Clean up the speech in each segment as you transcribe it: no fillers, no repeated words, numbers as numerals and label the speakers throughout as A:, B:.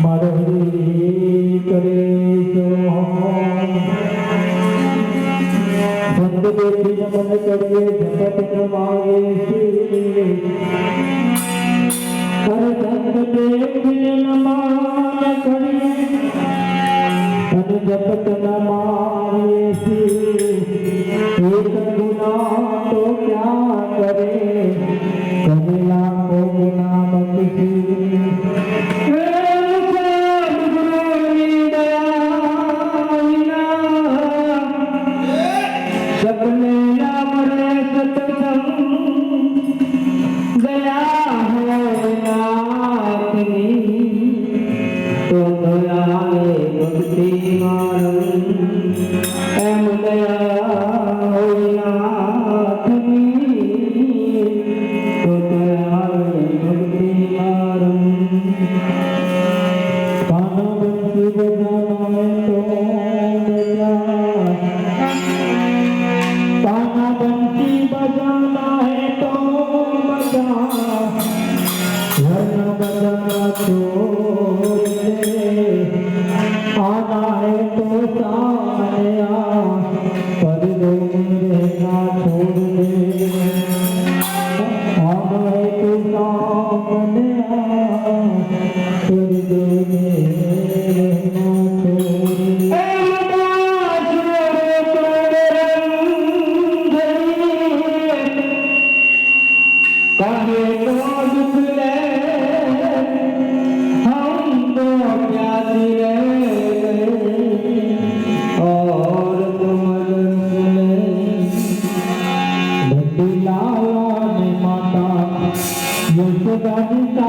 A: मरही करे बंद देखी मन करिए जगत कमाए हर संत देखी नमान करिए हर जगत न मारे एक गुना तो क्या करे करेला को गुना बख्शी आना है तो सामने आ पर दो मेरे ना छोड़ दे आना है तो सामने आ पर दो मेरे ना छोड़ दे काहे तो दुख ले Gaji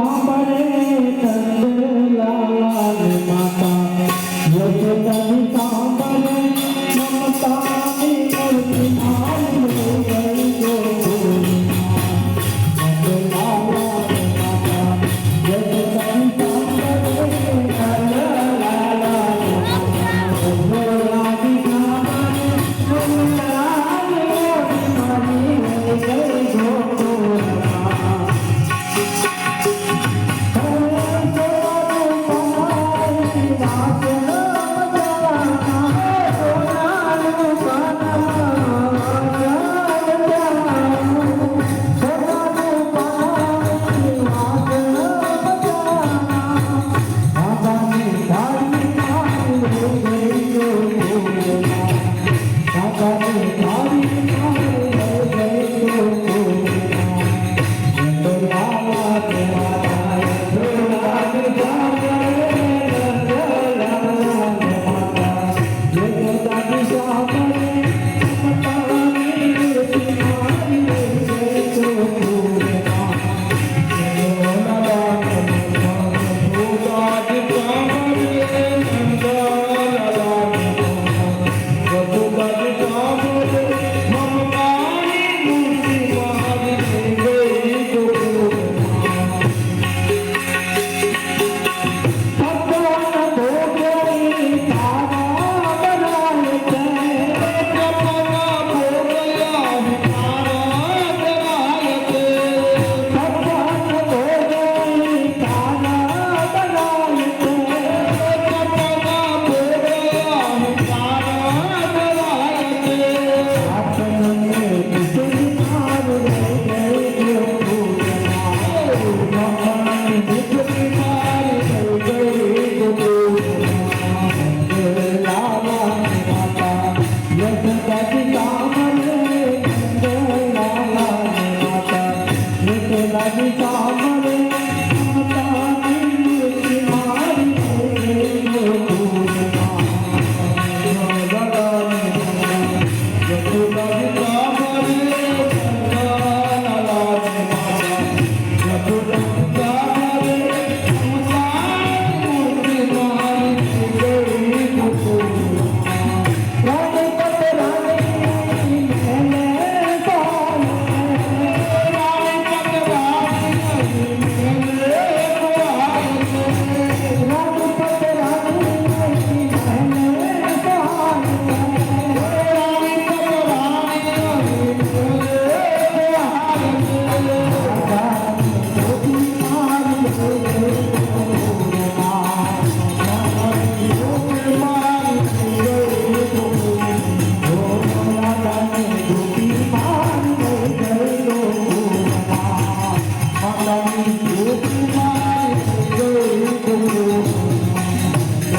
A: મારી જ્યોતિ